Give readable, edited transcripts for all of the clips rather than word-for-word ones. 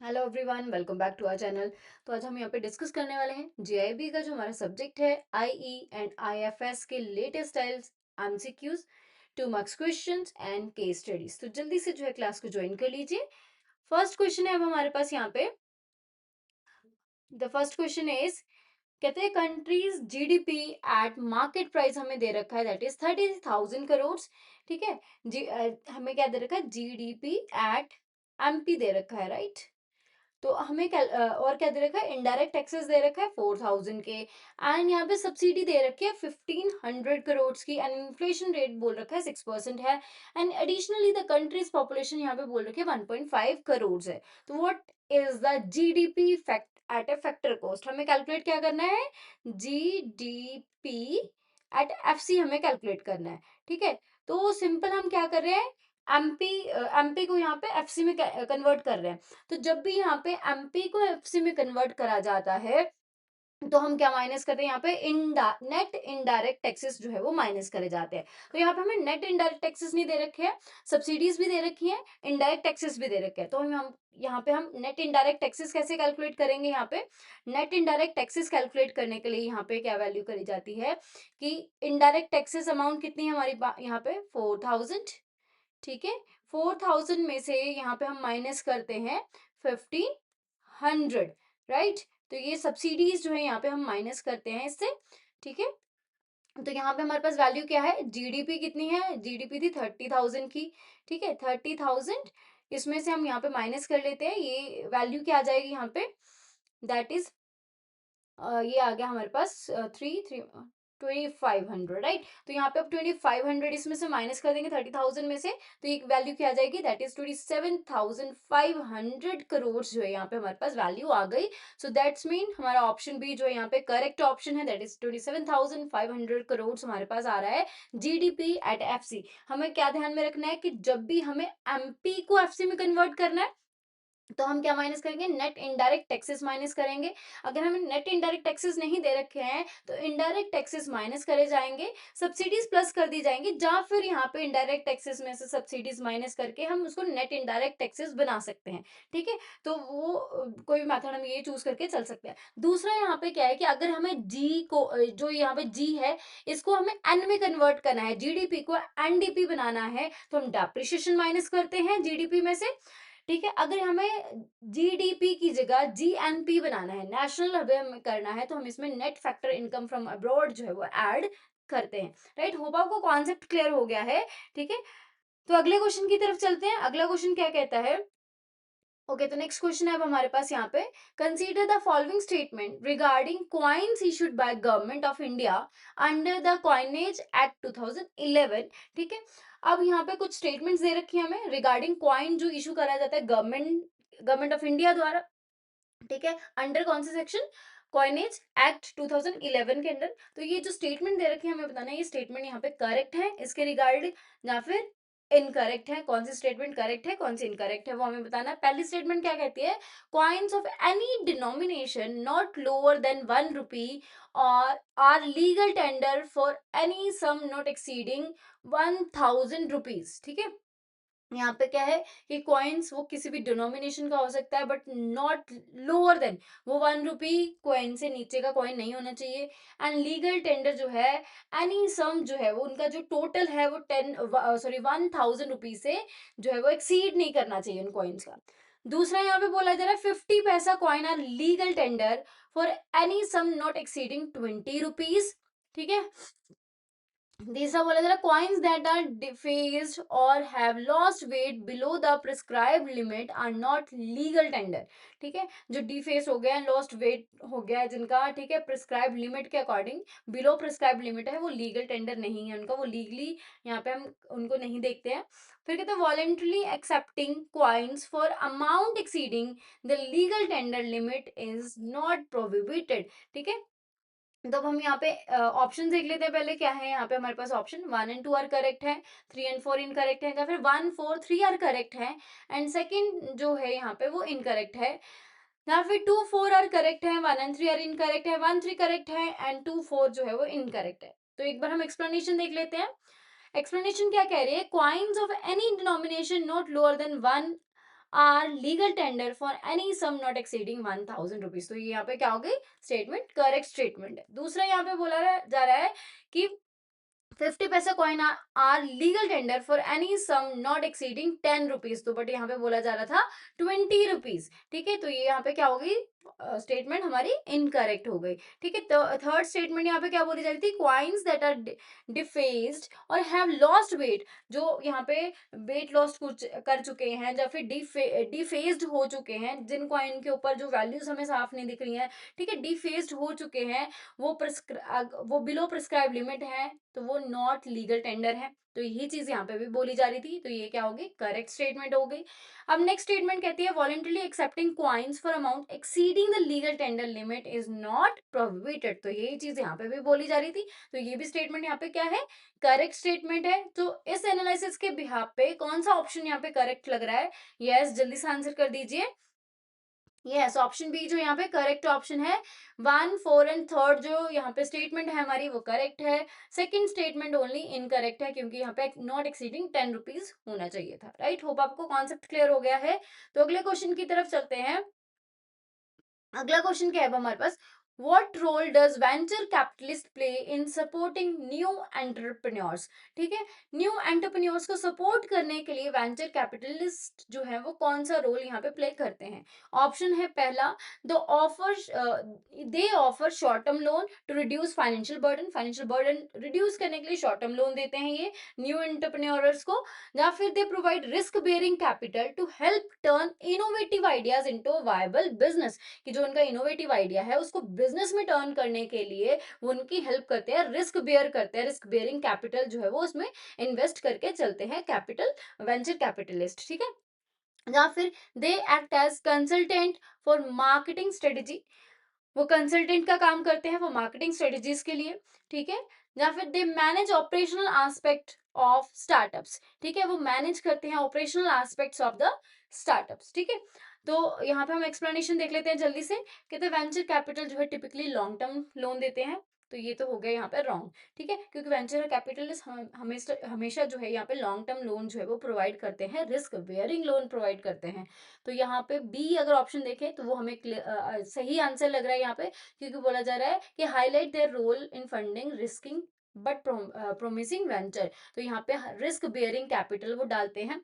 Hello everyone, welcome back to our channel. तो आज हम यहाँ पे डिस्कस करने वाले हैं जीआईबी का जो हमारा सब्जेक्ट है आईई एंड आईएफएस के latest styles, MCQs, 2 marks questions and case studies. तो जल्दी से जो है क्लास को ज्वाइन कर लीजिए। फर्स्ट क्वेश्चन है अब हमारे पास यहाँ पे। द फर्स्ट क्वेश्चन इज, कहते हैं countries GDP eight market price हमें दे रखा है, दैट इज 30,000 करोड़। ठीक है हमें क्या दे रखा है, जीडीपी एट एमपी दे रखा है, राइट। तो हमें और क्या दे रखा है, इनडायरेक्ट टैक्सेस दे रखा है 4,000 के, एंड यहाँ पे सब्सिडी दे रखी है 1,500 करोड़ की, एंड इन्फ्लेशन रेट बोल रखा है 6% है, and additionally the country's population यहाँ पे बोल रखी है 1.5 करोड़ है। तो what is the GDP fact at a factor cost, हमें कैलकुलेट क्या करना है, जीडीपी एट एफसी हमें कैलकुलेट करना है। ठीक है, तो सिंपल हम क्या कर रहे हैं, एमपी एमपी को यहाँ पे एफसी में कन्वर्ट कर रहे हैं। तो जब भी यहाँ पे एमपी को एफसी में कन्वर्ट करा जाता है तो हम क्या माइनस करते हैं, यहाँ पे नेट इनडायरेक्ट टैक्सेस जो है वो माइनस करे जाते हैं। तो यहाँ पे हमें नेट इनडायरेक्ट टैक्सेस नहीं दे रखे हैं, सब्सिडीज भी दे रखी है, इनडायरेक्ट टैक्सेस भी दे रखे हैं। तो हम यहाँ पे हम नेट इनडायरेक्ट टैक्सेस कैसे कैलकुलेट करेंगे, यहाँ पे नेट इनडायरेक्ट टैक्सेस कैलकुलेट करने के लिए यहाँ पे क्या वैल्यू करी जाती है कि इनडायरेक्ट टैक्सेस अमाउंट कितनी है हमारी यहाँ पे 4,000। ठीक है, 4,000 में से यहाँ पे हम माइनस करते हैं 1,500, राइट। तो ये सब्सिडीज जो है यहाँ पे हम माइनस करते हैं इससे। ठीक है, तो यहाँ पे हमारे पास वैल्यू क्या है, जीडीपी कितनी है, जीडीपी थी 30,000 की। ठीक है, 30,000, इसमें से हम यहाँ पे माइनस कर लेते हैं, ये वैल्यू क्या आ जाएगी यहाँ पे, दैट इज ये आ गया हमारे पास 2,500, राइट। तो यहाँ पे अब 2,500 इसमें से माइनस कर देंगे 30,000 में से, तो एक वैल्यू क्या आ जाएगी, दैट इज 27,500 करोड़ जो है यहाँ पे हमारे पास वैल्यू आ गई। सो दैट्स मीन हमारा ऑप्शन बी जो है यहाँ पे करेक्ट ऑप्शन है, दैट इज 27,500 करोड़ हमारे पास आ रहा है जीडीपी एट एफसी। हमें क्या ध्यान में रखना है कि जब भी हमें एमपी को एफसी में कन्वर्ट करना है तो हम क्या माइनस करेंगे, नेट इनडायरेक्ट टैक्सेस माइनस करेंगे। अगर हमें नेट इनडायरेक्ट टैक्सेस नहीं दे रखे हैं तो इनडायरेक्ट टैक्सेस माइनस करे जाएंगे, सब्सिडीज प्लस कर दी जाएंगी, या फिर यहाँ पे इनडायरेक्ट टैक्सेस में से सब्सिडीज माइनस करके हम उसको नेट इनडायरेक्ट टैक्सेस बना सकते हैं। ठीक है, तो वो कोई भी मेथड हम ये चूज करके चल सकते हैं। दूसरा यहाँ पे क्या है कि अगर हमें जी को जो यहाँ पे जी है इसको हमें एन में कन्वर्ट करना है, जीडीपी को एनडीपी बनाना है, तो हम डेप्रिसिएशन माइनस करते हैं जीडीपी में से। ठीक है, अगर हमें जीडीपी की जगह जीएनपी बनाना है, नेशनल हमें करना है, तो हम इसमें net factor income from abroad जो है वो ऐड करते हैं, राइट। होप आपको कॉन्सेप्ट क्लियर हो गया है। ठीक है, तो अगले क्वेश्चन की तरफ चलते हैं। अगला क्वेश्चन क्या कहता है, ओके तो नेक्स्ट क्वेश्चन है अब हमारे पास यहाँ पे, consider the following statement regarding coins issued by government of India under the coinage act 2011। ठीक है, अब यहाँ पे कुछ स्टेटमेंट्स दे रखी है हमें रिगार्डिंग कॉइन जो इशू करा जाता है गवर्नमेंट ऑफ इंडिया द्वारा। ठीक है, अंडर कौन से सेक्शन, कॉइनेज एक्ट 2011 के अंडर। तो ये जो स्टेटमेंट दे रखी है हमें बताना है ये स्टेटमेंट यहाँ पे करेक्ट है इसके रिगार्डिंग या फिर इनकरेक्ट है, कौन सी स्टेटमेंट करेक्ट है कौन सी इनकरेक्ट है वो हमें बताना है। पहली स्टेटमेंट क्या कहती है, coins of any denomination not lower than 1 rupee और are legal tender for any sum not exceeding 1,000 rupees. ठीक है, यहाँ पे क्या है कि कॉइन्स वो किसी भी डिनोमिनेशन का हो सकता है बट नॉट लोअर देन, वो 1 रुपी कॉइन से नीचे का कॉइन नहीं होना चाहिए। एंड लीगल टेंडर जो है एनी सम जो है वो उनका जो टोटल है वो 1,000 रुपीज से जो है वो एक्सीड नहीं करना चाहिए उन कॉइन्स का। दूसरा यहाँ पे बोला जा रहा है 50 paisa coin are legal tender for any sum not exceeding 20 rupees. ठीक है, तीसरा बोला जा रहा है coins that are defaced or have lost weight below the prescribed limit are not legal tender। ठीक है, जो डिफेस हो गया है, लॉस्ट वेट हो गया है जिनका, ठीक है, प्रिस्क्राइब लिमिट के अकॉर्डिंग बिलो प्रिस्क्राइब लिमिट है, वो लीगल टेंडर नहीं है उनका, वो लीगली यहाँ पे हम उनको नहीं देखते हैं। फिर कहते हैं voluntarily accepting coins for amount exceeding the legal tender limit is not prohibited. ठीक है, तो अब हम यहाँ पे ऑप्शन देख लेते हैं पहले क्या है। यहाँ पे हमारे पास ऑप्शन 1 एंड 2 आर करेक्ट है, 3 एंड 4 इनकरेक्ट है, या फिर 1 4 3 आर करेक्ट है एंड सेकंड जो है यहाँ पे वो इनकरेक्ट है, या फिर 2 4 आर करेक्ट है, 1 एंड 3 आर इनकरेक्ट है, 1 3 करेक्ट है एंड 2 4 जो है वो इनकरेक्ट है। तो एक बार हम एक्सप्लेनेशन देख लेते हैं। एक्सप्लेनेशन क्या कह रही है, coins of any denomination not lower than 1 are legal tender for any sum not exceeding 1000 rupees. तो ये यहाँ पे क्या हो गई स्टेटमेंट, करेक्ट स्टेटमेंट है। दूसरा यहाँ पे बोला जा रहा है कि 50 paisa coin are legal tender for any sum not exceeding 10 rupees. तो बट यहाँ पे बोला जा रहा था 20 रुपीज। ठीक है, तो ये यहाँ पे क्या होगी स्टेटमेंट हमारी इनकरेक्ट हो गई। ठीक है, तो थर्ड स्टेटमेंट यहाँ पे क्या बोली जा रही थी, कॉइन्स दैट आर डिफेस्ड और हैव लॉस्ट वेट, जो यहाँ पे वेट लॉस कर चुके हैं या फिर डिफेस्ड हो चुके हैं, जिन कॉइन के ऊपर जो वैल्यूज हमें साफ नहीं दिख रही हैं, ठीक है, डिफेस्ड हो चुके हैं, वो बिलो प्रिस्क्राइब लिमिट है, तो वो नॉट लीगल टेंडर है। तो यही चीज यहाँ पे भी बोली जा रही थी, तो ये क्या होगी करेक्ट स्टेटमेंट हो गई। अब नेक्स्ट स्टेटमेंट कहती है voluntarily accepting coins for amount exceeding the legal tender limit is not prohibited. तो यही चीज यहाँ पे भी बोली जा रही थी, तो ये भी स्टेटमेंट यहाँ पे क्या है करेक्ट स्टेटमेंट है। तो इस एनालिसिस के बिहाफ पे कौन सा ऑप्शन यहाँ पे करेक्ट लग रहा है, यस जल्दी से आंसर कर दीजिए। यस, ऑप्शन बी जो यहाँ पे करेक्ट ऑप्शन है, 1, 4 एंड थर्ड जो यहाँ पे स्टेटमेंट है हमारी वो करेक्ट है। सेकंड स्टेटमेंट ओनली इनकरेक्ट है, क्योंकि यहाँ पे नॉट एक्सीडिंग 10 रुपीज होना चाहिए था। राइट, होप आपको कॉन्सेप्ट क्लियर हो गया है। तो अगले क्वेश्चन की तरफ चलते हैं। अगला क्वेश्चन क्या है हमारे पास, What role does venture capitalist play in supporting new entrepreneurs? ठीक है, न्यू एंटरप्रेन्योर्स को सपोर्ट करने के लिए वेंचर कैपिटलिस्ट जो है वो कौन सा रोल यहाँ पे प्ले करते हैं। ऑप्शन है पहला, they offer short term loan to reduce financial burden reduce करने के लिए शॉर्ट टर्म लोन देते हैं ये न्यू एंटरप्रेन्योर्स को, या फिर they provide risk bearing capital to help turn innovative ideas into viable business, कि जो उनका इनोवेटिव आइडिया है उसको बिजनेस में टर्न करने के लिए वो उनकी हेल्प करते हैं, रिस्क बेयर करते हैं, रिस्क बेयरिंग कैपिटल जो है वो उसमें इन्वेस्ट करके चलते हैं कैपिटल वेंचर कैपिटलिस्ट। ठीक है, या फिर they act as consultant for marketing strategy, वो कंसल्टेंट का काम करते हैं वो मार्केटिंग स्ट्रेटेजीज के लिए। ठीक है, या फिर दे manage operational aspect of startups, ठीक है, वो मैनेज करते हैं operational aspects of the startups. ठीक है, तो यहाँ पे हम एक्सप्लेनेशन देख लेते हैं जल्दी से। कहते हैं वेंचर कैपिटल जो है टिपिकली लॉन्ग टर्म लोन देते हैं, तो ये तो हो गया यहाँ पे रॉन्ग। ठीक है, क्योंकि वेंचर कैपिटलिस्ट हमेशा हमेशा जो है यहाँ पे लॉन्ग टर्म लोन जो है वो प्रोवाइड करते हैं, रिस्क बेयरिंग लोन प्रोवाइड करते हैं। तो यहाँ पे बी अगर ऑप्शन देखें तो वो हमें सही आंसर लग रहा है यहाँ पे, क्योंकि बोला जा रहा है कि highlight their role in funding risking but promising venture. तो यहाँ पे रिस्क बेयरिंग कैपिटल वो डालते हैं,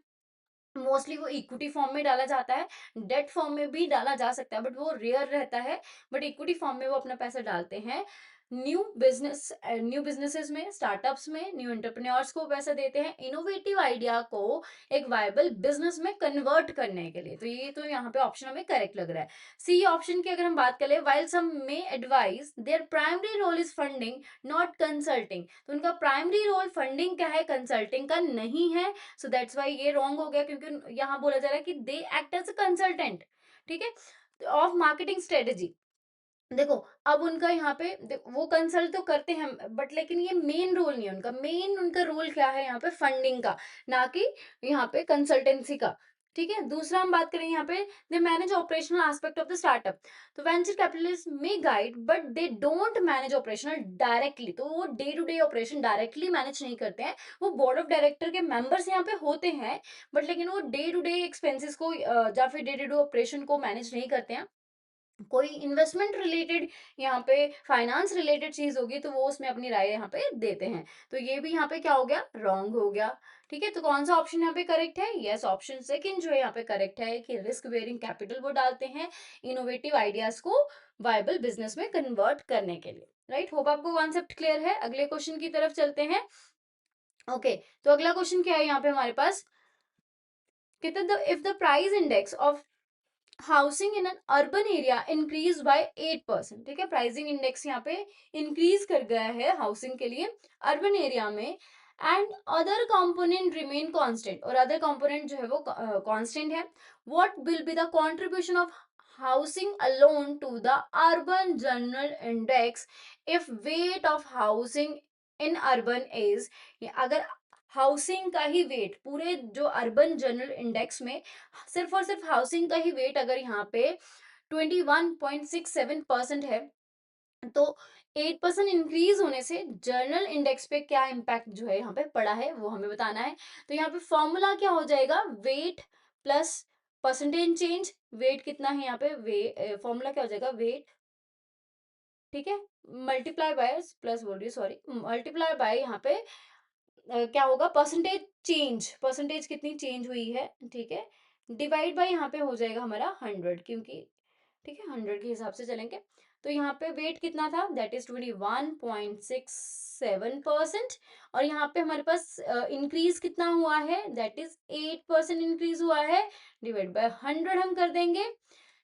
मोस्टली वो इक्विटी फॉर्म में डाला जाता है, डेट फॉर्म में भी डाला जा सकता है बट वो रेयर रहता है, बट इक्विटी फॉर्म में वो अपना पैसा डालते हैं। न्यू बिजनेसेस में, स्टार्टअप्स में न्यू एंटरप्रेन्योर्स को पैसा देते हैं इनोवेटिव आइडिया को एक वायबल बिजनेस में कन्वर्ट करने के लिए। तो ये तो यहाँ पे ऑप्शन हमें करेक्ट लग रहा है। सी ऑप्शन की अगर हम बात करें, while some may advise their primary role is funding not consulting, तो उनका प्राइमरी रोल फंडिंग का है, कंसल्टिंग का नहीं है। सो दैट्स वाई ये रॉन्ग हो गया, क्योंकि यहाँ बोला जा रहा है कि they act as a consultant, ठीक है, ऑफ मार्केटिंग स्ट्रेटेजी। देखो अब उनका यहाँ पे वो कंसल्ट तो करते हैं बट लेकिन ये मेन रोल नहीं है उनका, मेन उनका रोल क्या है यहाँ पे फंडिंग का, ना कि यहाँ पे कंसल्टेंसी का। ठीक है, दूसरा हम बात करें यहाँ पे, they manage operational aspect of the startup, तो venture capitalist may guide but they don't manage operational directly, तो वो day to day operation directly manage नहीं करते हैं, वो बोर्ड ऑफ डायरेक्टर के मेंबर्स यहाँ पे होते हैं, बट लेकिन वो डे टू डे एक्सपेंसेस को या फिर डे टू डे ऑपरेशन को मैनेज नहीं करते हैं। कोई इन्वेस्टमेंट रिलेटेड यहाँ पे फाइनेंस रिलेटेड चीज होगी तो वो उसमें अपनी राय यहाँ पे देते हैं। तो ये भी यहाँ पे क्या हो गया रॉन्ग हो गया। ठीक है, तो कौन सा ऑप्शन यहाँ पे करेक्ट है, यस ऑप्शन सेकंड जो है यहाँ पे करेक्ट है कि रिस्क बेयरिंग कैपिटल वो डालते हैं इनोवेटिव आइडियाज को वायबल बिजनेस में कन्वर्ट करने के लिए। राइट, होप आपको कॉन्सेप्ट क्लियर है। अगले क्वेश्चन की तरफ चलते हैं। ओके, तो अगला क्वेश्चन क्या है यहाँ पे हमारे पास, कहते if the price index of housing in an urban area increase by 8%, ठीक है, प्राइसिंग इंडेक्स यहाँ पे इंक्रीज कर गया है हाउसिंग के लिए अर्बन एरिया में, and other component remain constant, और अदर कंपोनेंट जो है वो कांस्टेंट है, what will be the contribution of housing alone to the urban general index if weight of housing in urban is, अगर housing का ही wait पूरे जो अर्बन जनरल इंडेक्स में सिर्फ और सिर्फ हाउसिंग का ही वेट अगर यहाँ पे 21.67% है, तो 8% इंक्रीज होने से जर्नल इंडेक्स पे क्या इम्पैक्ट जो है यहाँ पे पड़ा है वो हमें बताना है। तो यहाँ पे फॉर्मूला क्या हो जाएगा, weight plus percentage change, weight कितना है यहाँ पे, फॉर्मूला क्या हो जाएगा, वेट, ठीक है, मल्टीप्लाई बाय, प्लस बोल रही हूँ सॉरी, मल्टीप्लाई बाय यहाँ पे क्या होगा, परसेंटेज चेंज, परसेंटेज कितनी चेंज हुई है, ठीक है, डिवाइड बाय यहाँ पे हो जाएगा हमारा 100, क्योंकि ठीक है 100 के हिसाब से चलेंगे। तो यहाँ पे वेट कितना था, दैट इज 21.67%, और यहाँ पे हमारे पास इंक्रीज कितना हुआ है, दैट इज 8% इंक्रीज हुआ है, डिवाइड बाय 100 हम कर देंगे,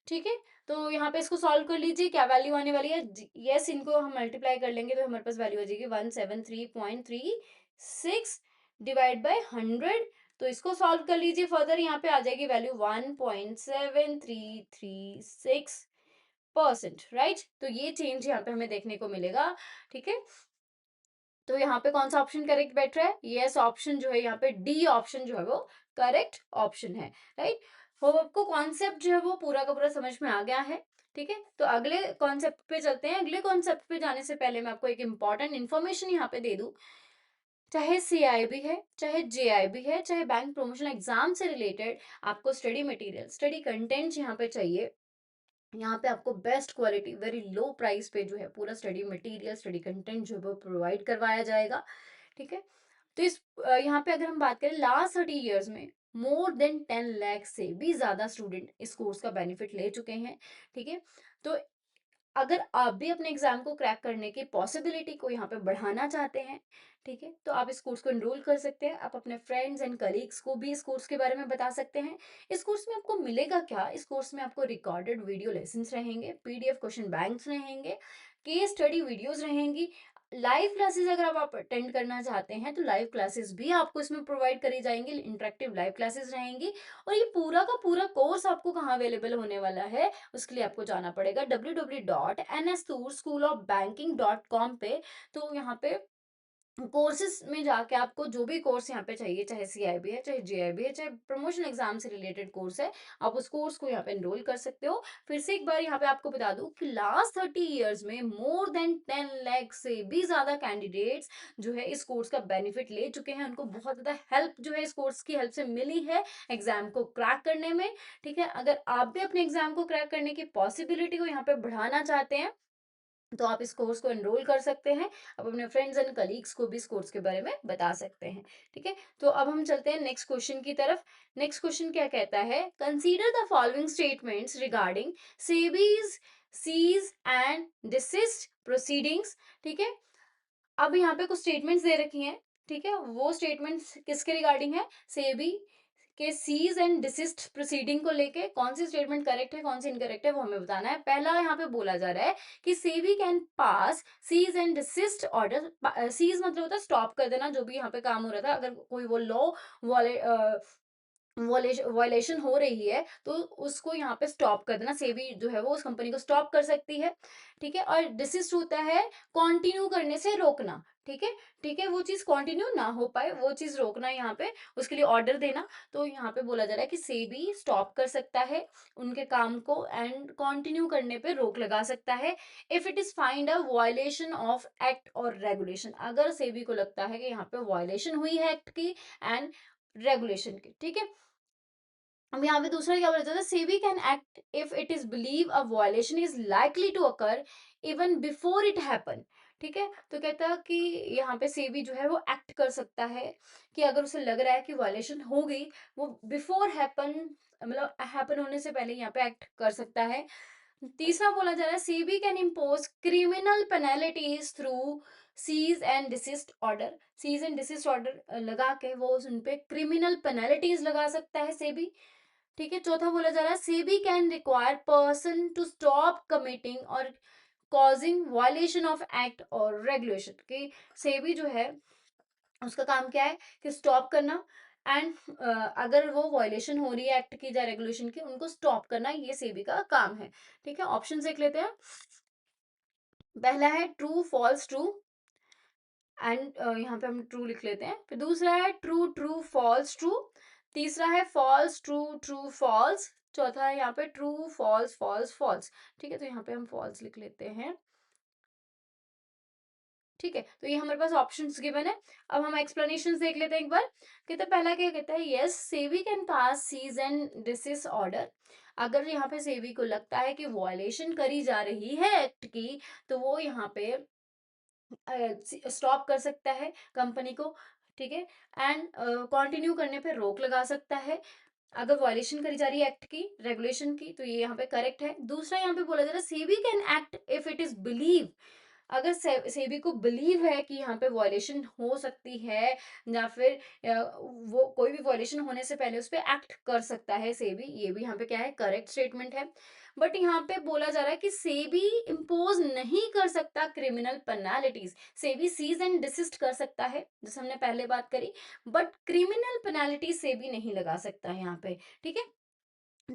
ठीक है। तो यहाँ पे इसको सॉल्व कर लीजिए, क्या वैल्यू आने वाली है, यस इनको हम मल्टीप्लाई कर लेंगे तो हमारे पास वैल्यू आ जाएगी 173.36 डिवाइड बाय 100। तो इसको सॉल्व कर लीजिए फर्दर, यहाँ पे आ जाएगी वैल्यू 1.7336%, राइट। तो ये चेंज यहाँ पे हमें देखने को मिलेगा, ठीक है। तो यहाँ पे कौन सा ऑप्शन करेक्ट बैठ रहा है, यस ऑप्शन जो है यहाँ पे डी ऑप्शन जो है वो करेक्ट ऑप्शन है, राइट। होप आपको कॉन्सेप्ट जो है वो पूरा का पूरा समझ में आ गया है, ठीक है। तो अगले कॉन्सेप्ट पे चलते हैं। अगले कॉन्सेप्ट पे जाने से पहले मैं आपको एक इंपॉर्टेंट इन्फॉर्मेशन यहाँ पे दे दूं, चाहे सीआईबी है, चाहे जेआईबी है, चाहे बैंक प्रमोशन एग्जाम से रिलेटेड आपको स्टडी मटेरियल, स्टडी कंटेंट यहाँ पे चाहिए, यहाँ पे आपको best quality very low price पे जो है पूरा स्टडी मटेरियल, स्टडी कंटेंट जो है वो प्रोवाइड करवाया जाएगा, ठीक है। तो इस यहाँ पे अगर हम बात करें लास्ट 30 इयर्स में मोर देन 10 लाख से भी ज्यादा स्टूडेंट इस कोर्स का बेनिफिट ले चुके हैं, ठीक है। तो अगर आप भी अपने एग्जाम को क्रैक करने की पॉसिबिलिटी को यहाँ पे बढ़ाना चाहते हैं, ठीक है, तो आप इस कोर्स को एनरोल कर सकते हैं। आप अपने फ्रेंड्स एंड कलीग्स को भी इस कोर्स के बारे में बता सकते हैं। इस कोर्स में आपको मिलेगा क्या, इस कोर्स में आपको रिकॉर्डेड वीडियो लेसन्स रहेंगे, पीडीएफ क्वेश्चन बैंक्स रहेंगे, केस स्टडी वीडियोस रहेंगी, लाइव क्लासेस अगर आप अटेंड करना चाहते हैं तो लाइव क्लासेस भी आपको इसमें प्रोवाइड करी जाएंगी, इंटरेक्टिव लाइव क्लासेस रहेंगी। और ये पूरा का पूरा कोर्स आपको कहाँ अवेलेबल होने वाला है, उसके लिए आपको जाना पड़ेगा www.nstoor.schoolofbanking.com पे। तो यहाँ पे कोर्सेज में जाके आपको जो भी कोर्स यहाँ पे चाहिए, चाहे सीआईबी है, चाहे जेआईबी है, चाहे प्रमोशन एग्जाम से रिलेटेड कोर्स है, आप उस कोर्स को यहाँ पे एनरोल कर सकते हो। फिर से एक बार यहाँ पे आपको बता दूं कि लास्ट 30 इयर्स में मोर देन 10 लाख से भी ज्यादा कैंडिडेट्स जो है इस कोर्स का बेनिफिट ले चुके हैं, उनको बहुत ज्यादा हेल्प जो है इस कोर्स की हेल्प से मिली है एग्जाम को क्रैक करने में, ठीक है। अगर आप भी अपने एग्जाम को क्रैक करने की पॉसिबिलिटी को यहाँ पे बढ़ाना चाहते हैं तो आप इस कोर्स को एनरोल कर सकते हैं। आप अपने फ्रेंड्स एंड कलीग्स को भी इस कोर्स के बारे में बता सकते हैं, ठीक है। तो अब हम चलते हैं नेक्स्ट क्वेश्चन की तरफ। नेक्स्ट क्वेश्चन क्या कहता है, consider the following statements regarding SEBI's cease and desist proceedings, ठीक है। अब यहाँ पे कुछ स्टेटमेंट्स दे रखी हैं, ठीक है, वो स्टेटमेंट्स किसके रिगार्डिंग है, सेबी के सीज एंड डिसिस्ट प्रोसीडिंग को लेके कौन सी स्टेटमेंट करेक्ट है कौन सी इनकरेक्ट है वो हमें बताना है। पहला यहाँ पे बोला जा रहा है कि SEBI can pass cease and desist order, cease मतलब होता है स्टॉप कर देना, जो भी यहाँ पे काम हो रहा था, अगर कोई वो लॉ वॉयलेशन हो रही है तो उसको यहाँ पे स्टॉप कर देना, सेबी जो है वो उस कंपनी को स्टॉप कर सकती है, ठीक है। और डिसिस्ट होता है कंटिन्यू करने से रोकना, ठीक है, ठीक है, वो चीज कंटिन्यू ना हो पाए वो चीज रोकना यहाँ पे, उसके लिए ऑर्डर देना। तो यहाँ पे बोला जा रहा है कि सेबी स्टॉप कर सकता है उनके काम को एंड कंटिन्यू करने पे रोक लगा सकता है if it is find a violation of act और रेगुलेशन, अगर सेबी को लगता है कि यहाँ पे वायलेशन हुई है एक्ट की एंड रेगुलेशन की, ठीक है। अब यहाँ पे दूसरा क्या बोला जाता है, SEBI can act if it is believe a violation is likely to occur even before it happen, ठीक है। तो कहता है कि यहाँ पे सेबी जो है वो एक्ट कर सकता है कि अगर उसे लग रहा है कि वायलेशन हो गई, वो बिफोर हैपन मतलब हैपन होने से पहले यहाँ पे एक्ट कर सकता है। तीसरा बोला जा रहा है SEBI can impose criminal penalties through cease and desist order, cease and desist order लगा के वो उन पे क्रिमिनल पेनल्टीज लगा सकता है सेबी, ठीक है। चौथा बोला जा रहा है SEBI can require person to stop committing और कॉजिंग वायलेशन ऑफ एक्ट और रेगुलेशन, कि सेबी जो है उसका काम क्या है कि स्टॉप करना एंड अगर वो वायलेशन हो रही है एक्ट की या रेगुलेशन की उनको स्टॉप करना, ये सेबी का काम है, ठीक है। ऑप्शन देख लेते हैं। पहला है ट्रू फॉल्स ट्रू एंड यहाँ पे हम ट्रू लिख लेते हैं, फिर दूसरा है ट्रू ट्रू फॉल्स ट्रू, तीसरा है फॉल्स ट्रू ट्रू फॉल्स, चौथा है यहाँ पे ट्रू फॉल्स फॉल्स फॉल्स, ठीक है। तो यहाँ पे हम फॉल्स लिख लेते हैं। ठीक है, तो ये हमारे पास ऑप्शंस गिवन है। अब हम एक्सप्लेनेशंस देख लेते हैं एक बार। कहते हैं पहला क्या कहता है, yes SEBI can pass cease and dismiss order. अगर यहाँ पे सेबी को लगता है कि वॉयलेशन करी जा रही है एक्ट की, तो वो यहाँ पे स्टॉप कर सकता है कंपनी को, ठीक है, एंड कंटिन्यू करने पे रोक लगा सकता है। अगर वॉयलेशन करी जा रही है एक्ट की, रेगुलेशन की, तो ये यहाँ पे करेक्ट है। दूसरा यहाँ पे बोला जा रहा है SEBI can act if it is believe. अगर सेबी को बिलीव है कि यहाँ पे वॉयलेशन हो सकती है, या फिर वो कोई भी वॉयलेशन होने से पहले उस पर एक्ट कर सकता है सेबी, ये भी यहाँ पे क्या है, करेक्ट स्टेटमेंट है। बट यहाँ पे बोला जा रहा है कि सेबी इम्पोज नहीं कर सकता criminal penalties. SEBI cease and desist कर सकता है, जैसे हमने पहले बात करी, बट क्रिमिनल पेनाल्टी सेबी नहीं लगा सकता है यहाँ पे, ठीक है।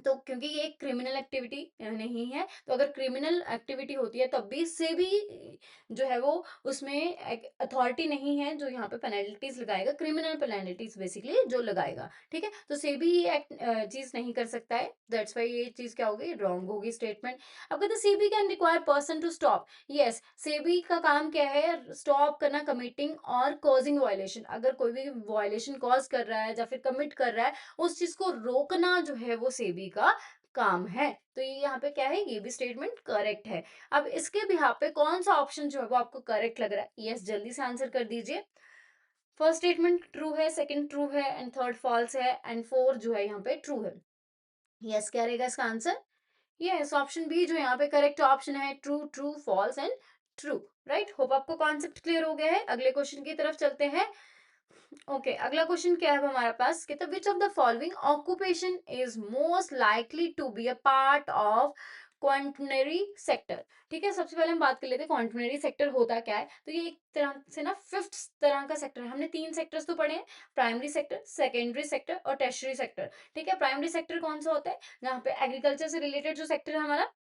तो क्योंकि ये एक क्रिमिनल एक्टिविटी नहीं है, तो अगर क्रिमिनल एक्टिविटी होती है तब भी से भी जो है वो उसमें अथॉरिटी नहीं है जो यहाँ पे पेनल्टीज लगाएगा, क्रिमिनल पेनल्टीज बेसिकली जो लगाएगा, ठीक है। तो से भी ये चीज नहीं कर सकता है, दैट्स वाई ये चीज क्या होगी, रॉन्ग होगी स्टेटमेंट। अब कहते SEBI can require person to stop. Yes, SEBI का काम क्या है, स्टॉप करना कमिटिंग और कॉजिंग वायलेशन। अगर कोई भी वायलेशन कॉज कर रहा है या फिर कमिट कर रहा है, उस चीज को रोकना जो है वो सेबी का काम है। तो ये यहाँ पे क्या है, ये भी स्टेटमेंट करेक्ट है। अब इसके बिहाफ पे कौन सा ऑप्शन जो है वो आपको करेक्ट लग रहा है, यस जल्दी से आंसर कर दीजिए। फर्स्ट स्टेटमेंट ट्रू है, सेकंड ट्रू है, एंड थर्ड फॉल्स है, एंड फोर्थ जो है यहाँ पे ट्रू है। यस क्या रहेगा इसका आंसर, यस ऑप्शन बी जो यहाँ पे करेक्ट ऑप्शन है, true true false and true. Right, hope आपको कॉन्सेप्ट क्लियर हो गया है। अगले क्वेश्चन की तरफ चलते हैं। ओके अगला क्वेश्चन क्या है हमारे पास, कहता which of the following occupation is most likely to be a part of quaternary sector. ठीक है, सबसे पहले हम बात कर लेते हैं क्वांटनरी सेक्टर होता क्या है। तो ये एक तरह से ना फिफ्थ तरह का सेक्टर है। हमने तीन सेक्टर्स तो पढ़े हैं, प्राइमरी सेक्टर, सेकेंडरी सेक्टर और टेरशरी सेक्टर। ठीक है, प्राइमरी सेक्टर कौन सा होता है, जहाँ पे एग्रीकल्चर से रिलेटेड जो सेक्टर है हमारा,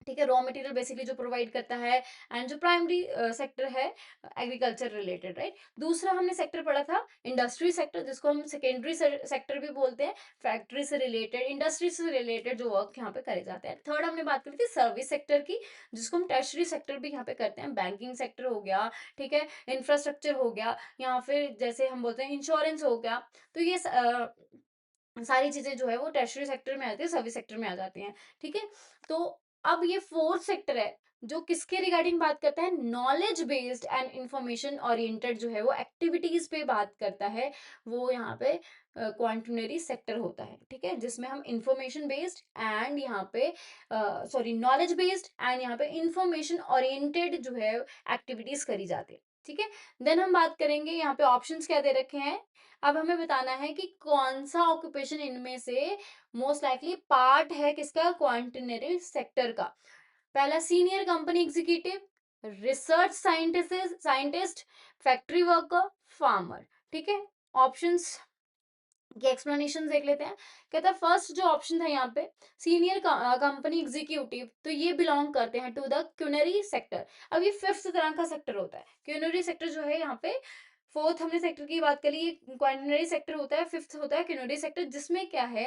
ठीक है, रॉ मटेरियल बेसिकली जो प्रोवाइड करता है, एंड जो प्राइमरी सेक्टर है एग्रीकल्चर रिलेटेड, राइट। दूसरा हमने सेक्टर पढ़ा था इंडस्ट्री सेक्टर, जिसको हम सेकेंडरी सेक्टर भी बोलते हैं, फैक्ट्री से रिलेटेड, इंडस्ट्री से रिलेटेड जो वर्क यहाँ पे करे जाते हैं। थर्ड हमने बात करी थी सर्विस सेक्टर की, जिसको हम टर्शरी सेक्टर भी यहाँ पे करते हैं, बैंकिंग सेक्टर हो गया, ठीक है, इंफ्रास्ट्रक्चर हो गया, यहाँ फिर जैसे हम बोलते हैं इंश्योरेंस हो गया। तो ये सारी चीजें जो है वो टर्शरी सेक्टर में आती है, सर्विस सेक्टर में आ जाती हैं, ठीक है। तो अब ये फोर्थ सेक्टर है जो किसके रिगार्डिंग बात करता है, knowledge based and information oriented जो है वो एक्टिविटीज पे बात करता है। वो यहाँ पे क्वांटिनरी सेक्टर होता है, ठीक है, जिसमें हम इंफॉर्मेशन बेस्ड एंड यहाँ पे सॉरी नॉलेज बेस्ड एंड यहाँ पे इंफॉर्मेशन ओरिएंटेड जो है एक्टिविटीज करी जाती है, ठीक है। देन हम बात करेंगे यहाँ पे ऑप्शंस क्या दे रखे हैं। अब हमें बताना है कि कौन सा ऑक्यूपेशन इनमें से मोस्ट लाइकली पार्ट है किसका, क्वांटिनरी सेक्टर का। पहला senior company executive, research scientist, factory worker, farmer, ठीक है। ऑप्शंस के एक्सप्लेनेशन देख लेते हैं। कहता है फर्स्ट जो ऑप्शन था यहाँ पे सीनियर कंपनी एग्जीक्यूटिव, तो ये बिलोंग करते हैं टू द क्यूनरी सेक्टर। अब ये फिफ्थ तरह का सेक्टर होता है, क्यूनरी सेक्टर जो है यहाँ पे। फोर्थ हमने सेक्टर की बात करी, ये क्वार्टनरी सेक्टर होता है, फिफ्थ होता है क्यूनरी सेक्टर, जिसमें क्या है,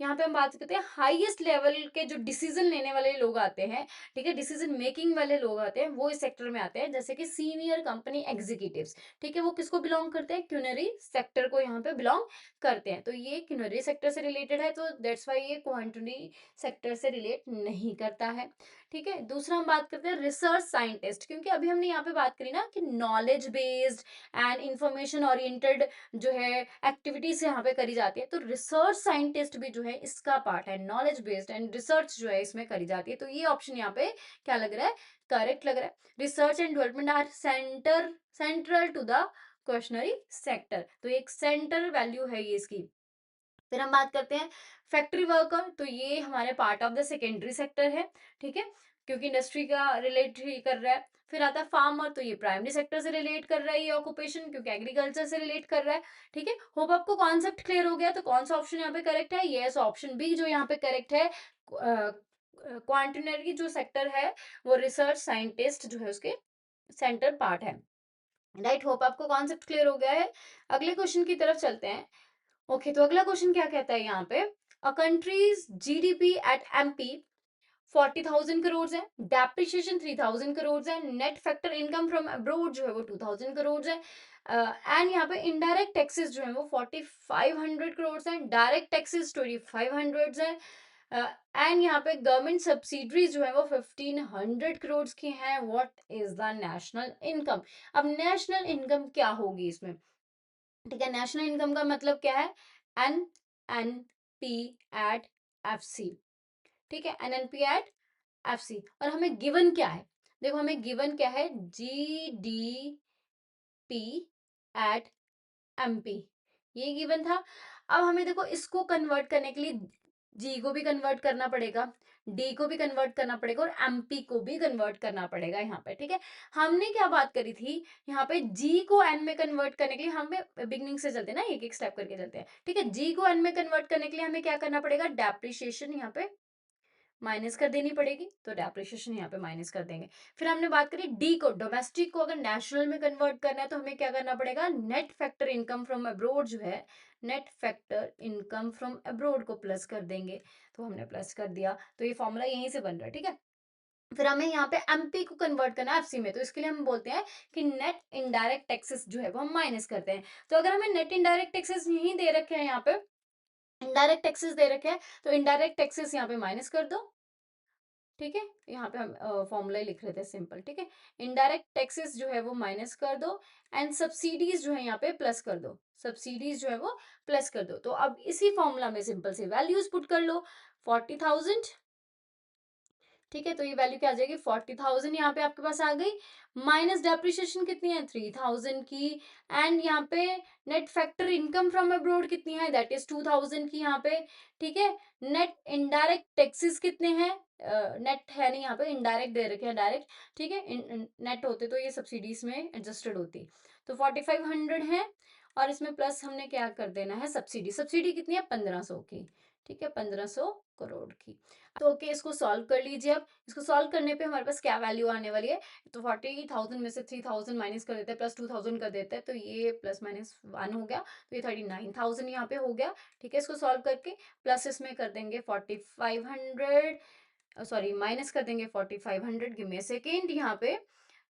यहाँ पे हम बात करते हैं हाईएस्ट लेवल के जो डिसीजन लेने वाले लोग आते हैं, ठीक है, डिसीजन मेकिंग वाले लोग आते हैं, वो इस सेक्टर में आते हैं, जैसे कि सीनियर कंपनी एग्जीक्यूटिव्स, ठीक है, वो किसको बिलोंग करते हैं, क्यूनरी सेक्टर को यहाँ पे बिलोंग करते हैं। तो ये क्यूनरी सेक्टर से रिलेटेड है, तो दैट्स वाई ये क्वांटिटी सेक्टर से रिलेट नहीं करता है, ठीक है। दूसरा हम बात करते हैं रिसर्च साइंटिस्ट, क्योंकि अभी हमने यहाँ पे बात करी ना कि knowledge based and information oriented जो है एक्टिविटीज यहाँ पे करी जाती है, तो रिसर्च साइंटिस्ट भी जो है इसका पार्ट है, नॉलेज बेस्ड एंड रिसर्च जो है इसमें करी जाती है। तो ये ऑप्शन यहाँ पे क्या लग रहा है, करेक्ट लग रहा है। Research and development are central to the questionnaire sector, तो एक सेंटर वैल्यू है ये इसकी। फिर हम बात करते हैं फैक्ट्री वर्कर, तो ये हमारे part of the secondary sector है, ठीक है, क्योंकि इंडस्ट्री का रिलेट ही कर रहा है। फिर आता है फार्मर, तो ये प्राइमरी सेक्टर से रिलेट कर रहा है ये ऑक्यूपेशन, क्योंकि एग्रीकल्चर से रिलेट कर रहा है, ठीक है। होप आपको कॉन्सेप्ट क्लियर हो गया। तो कौन सा ऑप्शन यहाँ पे करेक्ट है, यस ऑप्शन बी जो यहाँ पे करेक्ट है। क्वांटिनरी जो सेक्टर है वो रिसर्च साइंटिस्ट जो है उसके सेंटर पार्ट है, राइट। होप आपको कॉन्सेप्ट क्लियर हो गया है। अगले क्वेश्चन की तरफ चलते हैं। ओके तो अगला क्वेश्चन क्या कहता है यहाँ पे, a country's GDP at MP 40,000 crore है, डेप्रिसिएशन 3,000 करोड़ है, net factor income from abroad जो है वो 2,000 करोड़ है, एंड यहाँ पे इनडायरेक्ट टैक्सेस जो है वो 4,500 करोड़ है, डायरेक्ट टैक्सेस 2,500 है, एंड यहाँ पे गवर्नमेंट सब्सिडरीज जो है वो 1,500 करोड़ की हैं। What is the national income? अब नेशनल इनकम क्या होगी इसमें? ठीक है, नेशनल इनकम का मतलब क्या है? N N P at F C. ठीक है, N N P at F C. और हमें गिवन क्या है? देखो हमें गिवन क्या है? G D P at MP, ये गिवन था। अब हमें देखो इसको कन्वर्ट करने के लिए जी को भी कन्वर्ट करना पड़ेगा, डी को भी कन्वर्ट करना पड़ेगा, और एमपी को भी कन्वर्ट करना पड़ेगा यहाँ पे। ठीक है, हमने क्या बात करी थी यहाँ पे? जी को एन में कन्वर्ट करने के लिए हमें बिगनिंग से चलते हैं ना, एक एक स्टेप करके चलते हैं। ठीक है, जी को एन में कन्वर्ट करने के लिए हमें क्या करना पड़ेगा? डेप्रिसिएशन यहाँ पे माइनस कर देनी पड़ेगी, तो डेप्रिसिएशन यहाँ पे माइनस कर देंगे। फिर हमने बात करी डी को, डोमेस्टिक को अगर नेशनल में कन्वर्ट करना है तो हमें क्या करना पड़ेगा? Net factor income from abroad जो है, net factor income from abroad को प्लस कर देंगे। तो हमने प्लस कर दिया, तो ये फॉर्मूला यहीं से बन रहा है। ठीक है, फिर हमें यहाँ पे एमपी को कन्वर्ट करना है एफसी में, तो इसके लिए हम बोलते हैं कि नेट इनडायरेक्ट टैक्सेस जो है वो हम माइनस करते हैं। तो अगर हमें नेट इनडायरेक्ट टैक्सेस यहीं दे रखे हैं, यहाँ पे इनडायरेक्ट टैक्सेस दे रखे हैं, तो इनडायरेक्ट टैक्सेस यहाँ पे माइनस कर दो। ठीक है, यहाँ पे हम फॉर्मूला लिख रहे थे सिंपल। ठीक है, इनडायरेक्ट टैक्सेस जो है वो माइनस कर दो, एंड सब्सिडीज जो है यहाँ पे प्लस कर दो, सब्सिडीज जो है वो प्लस कर दो। तो अब इसी फॉर्मूला में सिंपल सी वैल्यूज पुट कर लो। 40,000, ठीक है, तो ये वैल्यू क्या आ जाएगी? 40,000 यहाँ पे आपके पास आ गई, माइनस डेप्रिसिएशन कितनी है? 3,000 की, एंड यहाँ पे net factor income from abroad कितनी है? दैट इज 2,000 की यहाँ पे। ठीक है, नेट इनडायरेक्ट टैक्सेस कितने हैं? नेट है नहीं यहाँ पे, इनडायरेक्ट दे रखे हैं डायरेक्ट। ठीक है, नेट होते तो ये सब्सिडीज में एडजस्टेड होती। तो 4,500 है, और इसमें प्लस हमने क्या कर देना है? सब्सिडी। सब्सिडी कितनी है? 1,500 की। ठीक है, 1,500 करोड़ की। तो ओके, इसको सॉल्व कर लीजिए। अब इसको सॉल्व करने पे हमारे पास क्या वैल्यू आने वाली है? तो 40,000 में से 3,000 माइनस कर देते हैं, प्लस 2,000 कर देते हैं, तो ये प्लस माइनस 1 हो गया, तो ये 39,000 यहाँ पे हो गया। ठीक है, इसको सॉल्व करके प्लस इसमें कर देंगे 4,500, सॉरी माइनस कर देंगे 4,500। गिव मी अ सेकेंड, यहाँ पे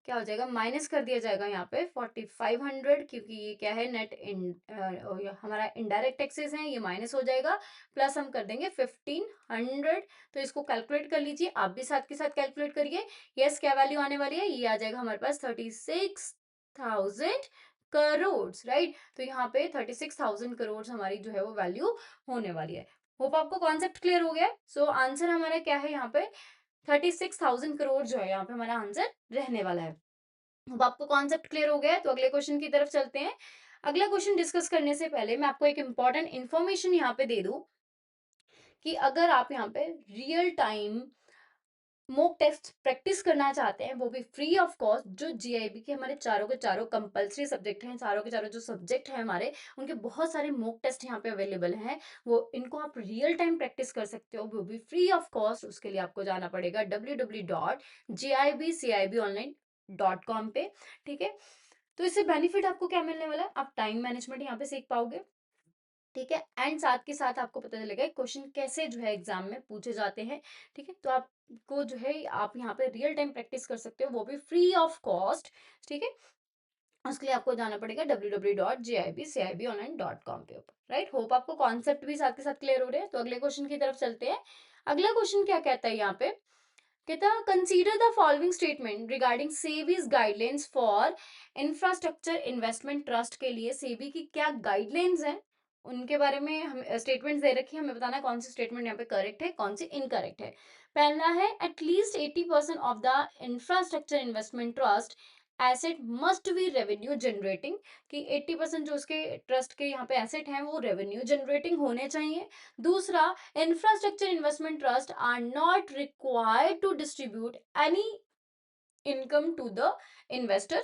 क्या हो जाएगा? माइनस कर दिया जाएगा यहाँ पे 4,500, क्योंकि ये क्या है? नेट हमारा इनडायरेक्ट टैक्सेस हैं, ये माइनस हो जाएगा, प्लस हम कर देंगे 1,500। तो इसको कैलकुलेट कर लीजिए, आप भी साथ के साथ कैलकुलेट करिए। यस, क्या वैल्यू आने वाली है? ये आ जाएगा हमारे पास 36,000 करोड़, राइट? तो यहाँ पे 36,000 करोड़ हमारी जो है वो वैल्यू होने वाली है। होप आपको कॉन्सेप्ट क्लियर हो गया। सो आंसर हमारा क्या है यहाँ पे? 36,000 करोड़ जो है यहाँ पे हमारा आंसर रहने वाला है। अब आपको कॉन्सेप्ट क्लियर हो गया है, तो अगले क्वेश्चन की तरफ चलते हैं। अगला क्वेश्चन डिस्कस करने से पहले मैं आपको एक इंपॉर्टेंट इन्फॉर्मेशन यहाँ पे दे दूं कि अगर आप यहाँ पे real time mock test practice करना चाहते हैं, वो भी फ्री ऑफ कॉस्ट, जो जीआईबी के हमारे चारों के चारों कंपलसरी सब्जेक्ट हैं, चारों के चारों जो सब्जेक्ट हैं हमारे, उनके बहुत सारे मॉक टेस्ट यहाँ पे अवेलेबल हैं, वो इनको आप रियल टाइम प्रैक्टिस कर सकते हो, वो भी फ्री ऑफ कॉस्ट। उसके लिए आपको जाना पड़ेगा www.gibcibonline.com पे। ठीक है, तो इससे बेनिफिट आपको क्या मिलने वाला है? आप टाइम मैनेजमेंट यहाँ पे सीख पाओगे। ठीक है, एंड साथ के साथ आपको पता चलेगा क्वेश्चन कैसे जो है एग्जाम में पूछे जाते हैं। ठीक है, तो आपको जो है आप यहाँ पे रियल टाइम प्रैक्टिस कर सकते हो, वो भी फ्री ऑफ कॉस्ट। ठीक है, उसके लिए आपको जाना पड़ेगा www.gibcibonline.com पे ऊपर, राइट? होप आपको कॉन्सेप्ट भी साथ के साथ क्लियर हो रहे हैं। तो अगले क्वेश्चन की तरफ चलते हैं। अगला क्वेश्चन क्या कहता है यहाँ पे? कहता consider the following statement regarding SEBI's guidelines for infrastructure investment trust के लिए सेबी की क्या गाइडलाइंस हैं, उनके बारे में हम स्टेटमेंट्स दे रखी है, हमें बताना है कौन सी स्टेटमेंट यहाँ पे करेक्ट है, कौन सी इनकरेक्ट है। पहला है at least 80% of the infrastructure investment trust asset must be revenue generating, कि 80% जो उसके ट्रस्ट के यहाँ पे एसेट हैं वो रेवेन्यू जनरेटिंग होने चाहिए। दूसरा, infrastructure investment trust are not required to distribute any income to the investor।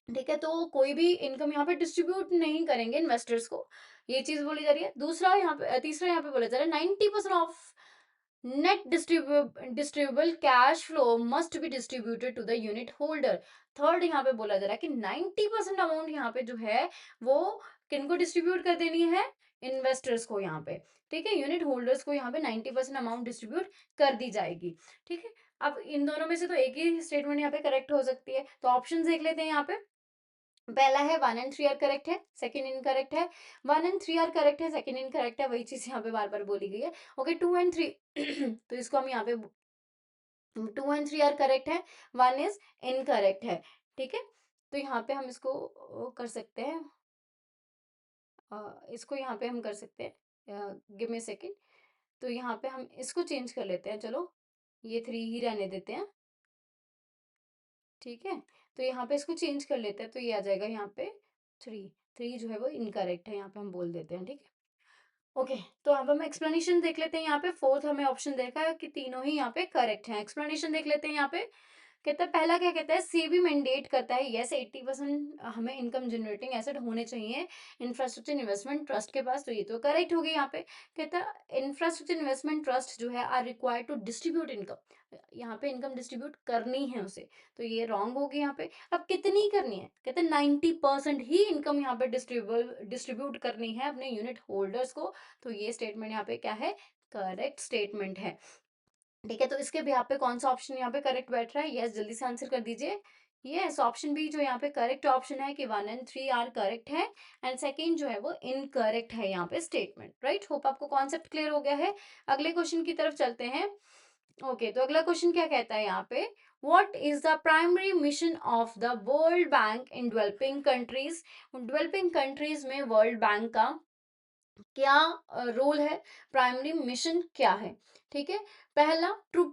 ठीक है, तो कोई भी इनकम यहाँ पे डिस्ट्रीब्यूट नहीं करेंगे इन्वेस्टर्स को, ये चीज बोली जा रही है। दूसरा यहाँ पे, तीसरा यहाँ पे बोला जा रहा है 90% of net distributable cash flow must be distributed to the unit holder. Third यहाँ पे बोला जा रहा है कि 90% अमाउंट यहाँ पे जो है वो किनको डिस्ट्रीब्यूट कर देनी है? इन्वेस्टर्स को यहाँ पे, ठीक है, यूनिट होल्डर्स को यहाँ पे 90% अमाउंट डिस्ट्रीब्यूट कर दी जाएगी, ठीक है। अब इन दोनों में से तो एक ही स्टेटमेंट यहाँ पे करेक्ट हो सकती है, तो ऑप्शन देख लेते हैं यहाँ पे। पहला है 1 and 3 आर करेक्ट है, सेकंड इनकरेक्ट है। 1 and 3 आर करेक्ट है, सेकंड इनकरेक्ट है, वही चीज यहाँ पे बार बार बोली गई है। ओके, 2 and 3 तो इसको हम यहाँ पे 2 and 3 आर करेक्ट है, 1 इज इनकरेक्ट है, ठीक है। तो यहाँ पे हम इसको कर सकते हैं, इसको यहाँ पे हम कर सकते हैं, गिव मी सेकेंड। तो यहाँ पे हम इसको चेंज कर लेते हैं, चलो ये 3 ही रहने देते हैं, ठीक है। तो यहाँ पे इसको चेंज कर लेते हैं, तो ये आ जाएगा यहाँ पे 3। 3 जो है वो इनकरेक्ट है, यहाँ पे हम बोल देते हैं, ठीक है। ओके, तो अब हम एक्सप्लेनेशन देख लेते हैं। यहाँ पे फोर्थ हमें ऑप्शन देखा है कि तीनों ही यहाँ पे करेक्ट हैं। एक्सप्लेनेशन देख लेते हैं यहाँ पे। कहता है, पहला क्या कहता है, सेबी मैंडेट करता है यस 80% हमें इनकम जनरेटिंग एसेट होने चाहिए इंफ्रास्ट्रक्चर इन्वेस्टमेंट ट्रस्ट के पास, तो ये तो करेक्ट हो गई यहाँ पे। कहता है इंफ्रास्ट्रक्चर इन्वेस्टमेंट ट्रस्ट जो है are required to distribute income, यहाँ पे इनकम डिस्ट्रीब्यूट करनी है उसे, तो ये रॉन्ग होगी यहाँ पे। अब कितनी करनी है, कहते हैं 90% ही इनकम यहाँ पे डिस्ट्रीब्यूट करनी है अपने यूनिट होल्डर्स को, तो ये स्टेटमेंट यहाँ पे क्या है, करेक्ट स्टेटमेंट है, ठीक है। तो इसके भी यहाँ पे कौन सा ऑप्शन यहाँ पे करेक्ट बैठ रहा है, यस जल्दी से आंसर कर दीजिए। यस, ऑप्शन बी जो यहाँ पे करेक्ट ऑप्शन है कि 1 and 3 आर करेक्ट है, एंड सेकंड जो है वो इनकरेक्ट है यहाँ पे स्टेटमेंट, राइट। होप आपको कॉन्सेप्ट क्लियर हो गया है। अगले क्वेश्चन की तरफ चलते हैं। ओके, तो अगला क्वेश्चन क्या कहता है यहाँ पे, what is the primary mission of the World bank in developing countries. Developing countries में वर्ल्ड बैंक का क्या रोल है, प्राइमरी मिशन क्या है, ठीक है। पहला, to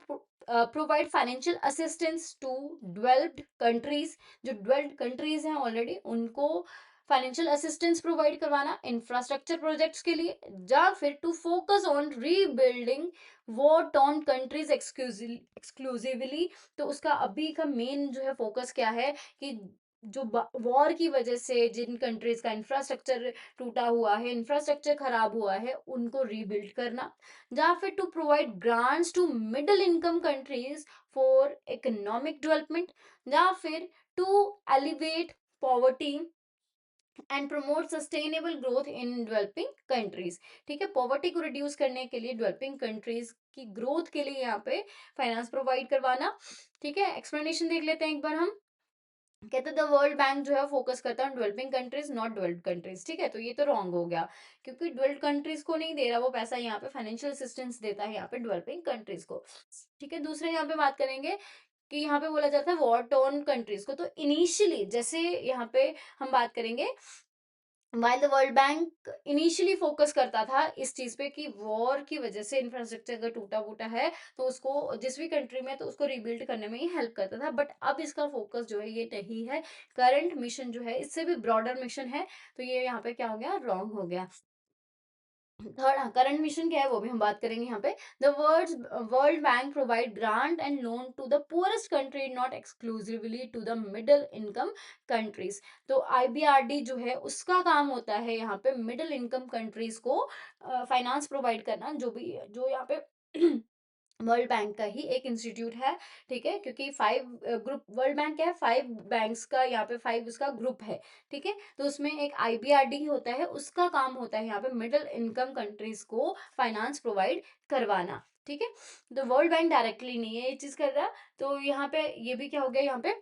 provide financial assistance to developed countries, जो डेवलप्ड कंट्रीज हैं ऑलरेडी उनको फाइनेंशियल असिस्टेंस प्रोवाइड करवाना इंफ्रास्ट्रक्चर प्रोजेक्ट्स के लिए, या फिर to focus on rebuilding war torn countries exclusively. तो उसका अभी का मेन जो है फोकस क्या है कि जो वॉर की वजह से जिन कंट्रीज का इंफ्रास्ट्रक्चर टूटा हुआ है, इंफ्रास्ट्रक्चर खराब हुआ है, उनको रीबिल्ड करना, या फिर to provide grants to middle income countries for economic development, या फिर to elevate poverty and promote sustainable growth in developing countries, ठीक है। पॉवर्टी को रिड्यूस करने के लिए डेवलपिंग कंट्रीज की ग्रोथ के लिए यहाँ पे फाइनेंस प्रोवाइड करवाना, ठीक है। एक्सप्लेनेशन देख लेते हैं एक बार हम। कहते द वर्ल्ड बैंक जो है फोकस करता है developing countries not developed countries, ठीक है। तो ये तो रॉन्ग हो गया, क्योंकि डेवलप्ड कंट्रीज को नहीं दे रहा वो पैसा, यहाँ पे फाइनेंशियल असिस्टेंस देता है यहाँ पे डेवलपिंग कंट्रीज को, ठीक है। दूसरे यहाँ पे बात करेंगे कि यहाँ पे बोला जाता है वॉर टॉर्न कंट्रीज को, तो इनिशियली जैसे यहाँ पे हम बात करेंगे, while the World bank initially focus करता था इस चीज पे कि वॉर की वजह से इंफ्रास्ट्रक्चर अगर टूटा फूटा है तो उसको जिस भी कंट्री में तो उसको रिबिल्ड करने में ही हेल्प करता था, बट अब इसका फोकस जो है ये नहीं है। करंट मिशन जो है इससे भी ब्रॉडर मिशन है, तो ये यहाँ पे क्या हो गया, रॉन्ग हो गया। थर्ड, करंट मिशन क्या है वो भी हम बात करेंगे यहाँ पे। The World Bank provide grant and loan to the poorest country not exclusively to the middle income countries. तो आईबीआरडी जो है उसका काम होता है यहाँ पे मिडिल इनकम कंट्रीज को फाइनेंस प्रोवाइड करना, जो भी जो यहाँ पे वर्ल्ड बैंक का ही एक इंस्टीट्यूट है, ठीक है। क्योंकि 5 ग्रुप, वर्ल्ड बैंक क्या है, 5 बैंक्स का यहाँ पे 5 उसका ग्रुप है, ठीक है। तो उसमें एक आईबीआरडी होता है, उसका काम होता है यहाँ पे मिडिल इनकम कंट्रीज को फाइनेंस प्रोवाइड करवाना, ठीक है। तो वर्ल्ड बैंक डायरेक्टली नहीं है ये चीज कर रहा, तो यहाँ पे ये भी क्या हो गया, यहाँ पे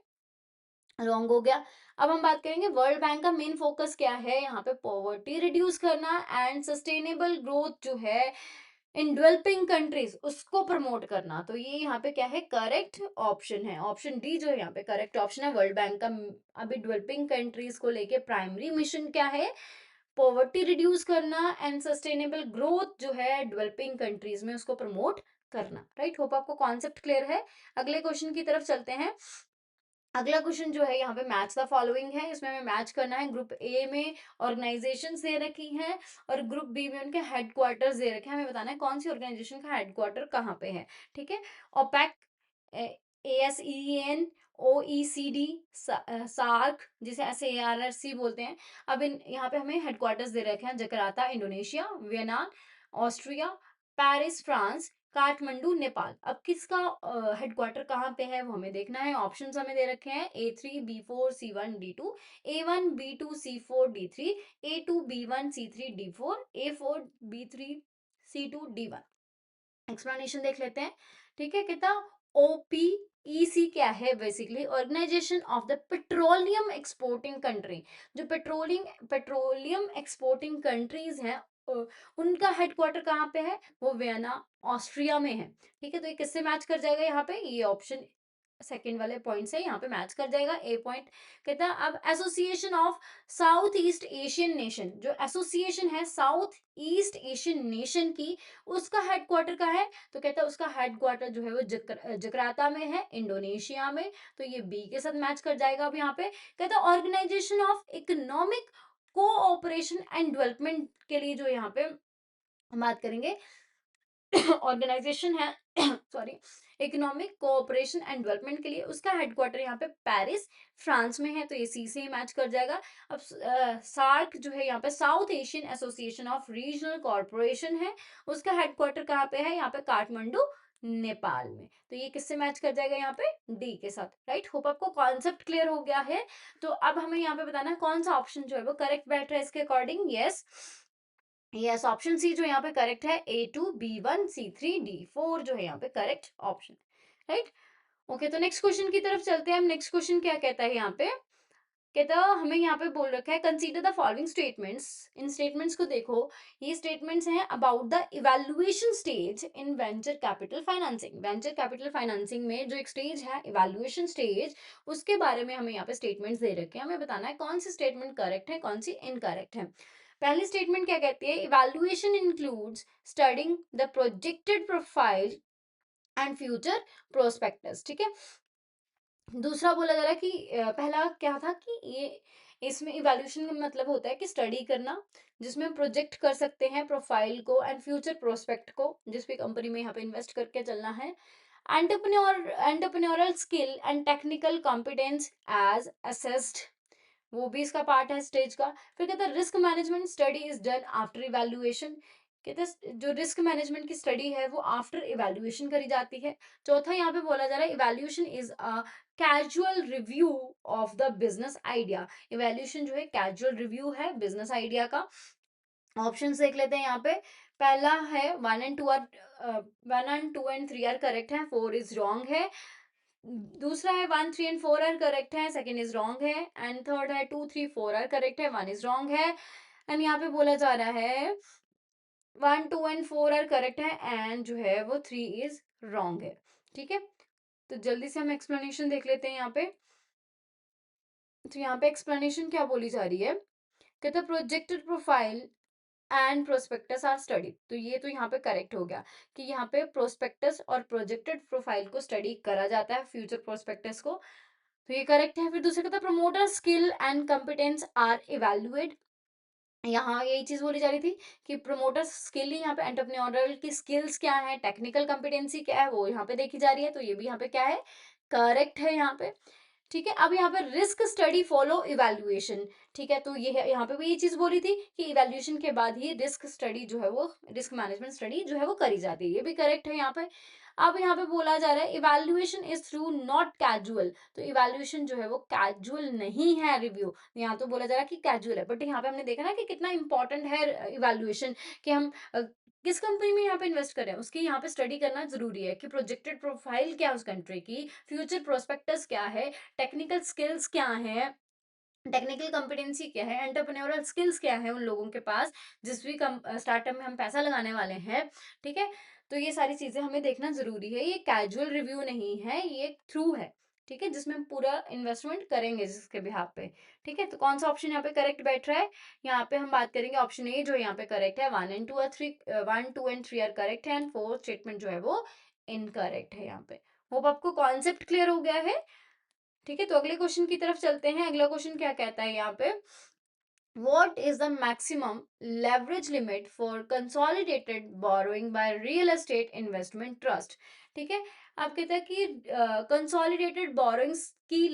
रॉन्ग हो गया। अब हम बात करेंगे वर्ल्ड बैंक का मेन फोकस क्या है, यहाँ पे पॉवर्टी रिड्यूस करना एंड सस्टेनेबल ग्रोथ जो है इन डेवलपिंग कंट्रीज उसको प्रमोट करना, तो ये यहाँ पे क्या है, करेक्ट ऑप्शन है, ऑप्शन डी जो है यहाँ पे करेक्ट ऑप्शन है। वर्ल्ड बैंक का अभी डेवलपिंग कंट्रीज को लेके प्राइमरी मिशन क्या है, पॉवर्टी रिड्यूस करना एंड सस्टेनेबल ग्रोथ जो है डेवलपिंग कंट्रीज में उसको प्रमोट करना, राइट। होप आपको कॉन्सेप्ट क्लियर है। अगले क्वेश्चन की तरफ चलते हैं। अगला क्वेश्चन जो है यहाँ पे मैच द फॉलोइंग है, इसमें हमें मैच करना है। ग्रुप ए में ऑर्गेनाइजेशंस दे रखी हैं और ग्रुप बी में उनके हेडक्वार्टर्स दे रखे हैं, हमें बताना है कौन सी ऑर्गेनाइजेशन का हेडक्वार्टर कहाँ पे है, ठीक है। ओपेक, ASEAN, OECD, सार्क जिसे SARC बोलते हैं। अब इन यहाँ पे हमें हेडक्वार्टर्स दे रखे हैं, Jakarta Indonesia, Vienna Austria, Paris France, Kathmandu Nepal. अब किसका हेडक्वार्टर कहाँ पे है वो हमें देखना है। ऑप्शंस हमें दे रखे हैं A3B4C1D2, A1B2C4D3, A2B1C3D4, A4B3C2D1। Explanation देख लेते हैं। ठीक है, कहता ओपीईसी क्या है, basically organisation of the petroleum exporting country. जो पेट्रोलियम एक्सपोर्टिंग कंट्रीज हैं उनका हेडक्वार्टर कहाँ पे है, वो वियना ऑस्ट्रिया में है। ठीक है, तो ये किससे मैच कर जाएगा यहाँ पे, ये ऑप्शन सेकंड वाले पॉइंट से यहाँ पे मैच कर जाएगा। ए पॉइंट कहता है अब association of south east Asian nation, जो एसोसिएशन है साउथ ईस्ट एशियन नेशन की, उसका हेडक्वार्टर का है, तो कहता है उसका हेडक्वार्टर जो है वो जकार्ता में है, इंडोनेशिया में। तो ये बी के साथ मैच कर जाएगा। अब यहाँ पे कहता है organisation of economic cooperation and development के लिए जो यहाँ पे हम बात करेंगे ऑर्गेनाइजेशन है sorry, economic cooperation and development के लिए, उसका हेडक्वार्टर यहाँ पे पेरिस फ्रांस में है। तो ये सी से ही मैच कर जाएगा। अब सार्क जो है यहाँ पे south Asian association of regional corporation है, उसका हेडक्वार्टर कहाँ पे है, यहाँ पे काठमांडू नेपाल में। तो ये किससे मैच कर जाएगा, यहाँ पे डी के साथ। राइट, होप आपको कॉन्सेप्ट क्लियर हो गया है। तो अब हमें यहाँ पे बताना है कौन सा ऑप्शन जो है वो करेक्ट बैठ रहा है इसके according. Yes, yes, option C जो यहाँ पे करेक्ट है, A2B1C3D4 जो है यहाँ पे करेक्ट ऑप्शन। राइट, ओके, तो नेक्स्ट क्वेश्चन की तरफ चलते हैं हम। नेक्स्ट क्वेश्चन क्या कहता है यहाँ पे, कहता हमें यहाँ पे बोल रखा है consider the following statements. In statements को देखो, ये स्टेटमेंट्स हैं about the evaluation stage in venture capital financing. Venture capital financing में जो एक स्टेज है इवैल्यूएशन स्टेज, उसके बारे में हमें यहाँ पे स्टेटमेंट्स दे रखे हैं। हमें बताना है कौन सी स्टेटमेंट करेक्ट है, कौन सी इनकरेक्ट है। पहली स्टेटमेंट क्या कहती है, evaluation includes studying the projected profile and future prospectus. ठीक है, दूसरा बोला जा रहा है कि पहला क्या था कि ये इसमें इवैल्यूएशन का मतलब होता है कि स्टडी करना, जिसमें हम प्रोजेक्ट कर सकते हैं प्रोफाइल को एंड फ्यूचर प्रोस्पेक्ट को, जिस भी कंपनी में यहाँ पे इन्वेस्ट करके चलना है। Entrepreneurial skill and technical competence as assessed, वो भी इसका पार्ट है स्टेज का। फिर कहता है risk management study is done after evaluation, कहते हैं जो रिस्क मैनेजमेंट की स्टडी है वो आफ्टर इवैल्यूएशन करी जाती है। चौथा यहाँ पे बोला जा रहा है evaluation is a casual review of the business idea. Evaluation जो है कैजुअल रिव्यू है बिजनेस आइडिया का। ऑप्शन देख लेते हैं यहाँ पे। पहला है 1 and 2 आर करेक्ट है, 4 इज रॉन्ग है। दूसरा है 1 3 and 4 आर करेक्ट है, सेकंड इज रॉन्ग है। एंड थर्ड है 2 3 4 आर करेक्ट है, 1 इज रॉन्ग है। एंड यहाँ पे बोला जा रहा है 1 2 and 4 आर करेक्ट है एंड जो है वो 3 इज रॉन्ग है। ठीक है, तो जल्दी से हम एक्सप्लेनेशन देख लेते हैं यहाँ पे। तो यहाँ पे एक्सप्लेनेशन क्या बोली जा रही है, कहते projected profile and prospectus are study. तो ये तो यहाँ पे करेक्ट हो गया कि यहाँ पे प्रोस्पेक्टस और प्रोजेक्टेड प्रोफाइल को स्टडी करा जाता है, फ्यूचर प्रोस्पेक्टस को। तो ये करेक्ट है। फिर दूसरा कहता है promoter skill and competence are evaluate. यहाँ यही चीज बोली जा रही थी कि प्रमोटर स्किल ही यहाँ पे एंटरप्रेन्योरल की स्किल्स क्या है, टेक्निकल कॉम्पिटेंसी क्या है, वो यहाँ पे देखी जा रही है। तो ये भी यहाँ पे क्या है, करेक्ट है यहाँ पे। ठीक है, अब यहाँ पे रिस्क स्टडी फॉलो इवैल्यूएशन। ठीक है, तो ये है यहाँ पे भी ये चीज बोली थी कि इवैल्यूएशन के बाद ही रिस्क स्टडी जो है वो रिस्क मैनेजमेंट स्टडी जो है वो करी जाती है, ये भी करेक्ट है यहाँ पे। अब यहाँ पे बोला जा रहा है evaluation is through not casual. तो इवैल्यूएशन जो है वो कैजुअल नहीं है रिव्यू, यहाँ तो बोला जा रहा है कि कैजुअल है, बट यहाँ पे हमने देखा ना कि कितना इंपॉर्टेंट है इवैल्यूएशन, कि हम किस कंपनी में यहाँ पे इन्वेस्ट करें उसकी यहाँ पे स्टडी करना जरूरी है, कि प्रोजेक्टेड प्रोफाइल क्या है उस कंट्री की, फ्यूचर प्रोस्पेक्टस क्या है, टेक्निकल स्किल्स क्या है, टेक्निकल कॉम्पिटेंसी क्या है, एंटरप्रेन्योरल स्किल्स क्या है उन लोगों के पास जिस भी स्टार्टअप में हम पैसा लगाने वाले हैं। ठीक है, तो ये सारी चीजें हमें देखना जरूरी है, ये कैजुअल रिव्यू नहीं है, ये थ्रू है। ठीक है, जिसमें हम पूरा इन्वेस्टमेंट करेंगे जिसके बिहाफ पे। ठीक है, तो कौन सा ऑप्शन यहाँ पे करेक्ट बैठ रहा है, यहाँ पे हम बात करेंगे ऑप्शन ए जो यहाँ पे करेक्ट है। 1 2 and 3 आर करेक्ट है एंड फोर्थ स्टेटमेंट जो है वो इनकरेक्ट है यहाँ पे। होप आपको कॉन्सेप्ट क्लियर हो गया है। ठीक है, तो अगले क्वेश्चन की तरफ चलते हैं। अगला क्वेश्चन क्या कहता है यहाँ पे, what is the maximum leverage limit for consolidated borrowing by real estate investment trust। ठीक है, आप कहते हैं कि कंसोलिडेटेड बोरोइंग्स की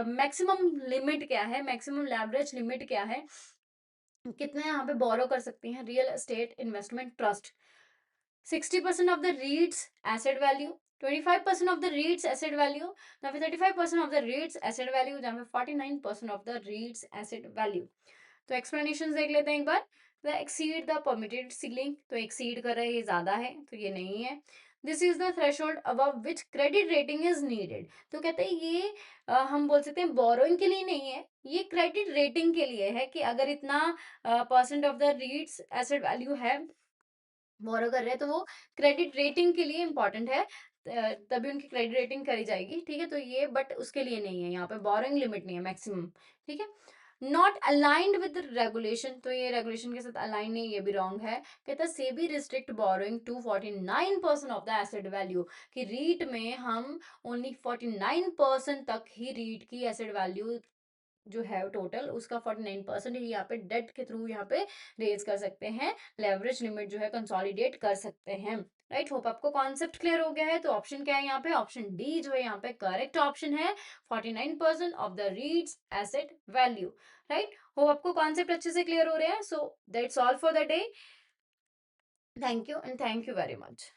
मैक्सिमम लिमिट क्या है, मैक्सिमम लेवरेज लिमिट क्या है, कितने यहाँ पे बोरो कर सकती हैं real estate investment trust. 60% of the REITs asset value, 25% of the REITs asset value, जहाँ पे 35% of the REITs asset value, जहाँ पे 49% of the REITs asset value. तो एक्सप्लेनेशन देख लेते हैं एक बार. The exceed the permitted ceiling, तो एक्सीड कर रहा है, ये ज्यादा है, तो ये नहीं है. This is the threshold above which credit rating is needed, तो कहते हैं ये हम बोल सकते हैं बोरोइंग के लिए नहीं है, ये क्रेडिट रेटिंग के लिए है कि अगर इतना percent of the रीट्स asset value है, बोरो कर रहे हैं, तो वो क्रेडिट रेटिंग के लिए इंपॉर्टेंट है, तभी उनकी क्रेडिट रेटिंग करी जाएगी. ठीक है, तो ये बट उसके लिए नहीं है, यहाँ पे बोरोइंग लिमिट नहीं है मैक्सिमम. ठीक है. नॉट अलाइंड विद रेगुलेशन, तो ये रेगुलेशन के साथ अलाइन नहीं, ये भी रॉन्ग है. कहता है SEBI restrict borrowing to 49% of the asset value, कि रीट में हम ओनली 49% तक ही रीट की एसेट वैल्यू जो है टोटल उसका 49% ही यहाँ पे डेट के थ्रू यहाँ पे रेज कर सकते हैं, लेवरेज लिमिट जो है कंसोलिडेट कर सकते हैं. राइट, होप आपको कॉन्सेप्ट क्लियर हो गया है. तो ऑप्शन क्या है यहाँ पे, ऑप्शन डी जो है यहाँ पे करेक्ट ऑप्शन है, 49% of the reads asset value. Right, hope आपको कॉन्सेप्ट अच्छे से क्लियर हो रहे हैं. So that's all for the day. Thank you and thank you very much.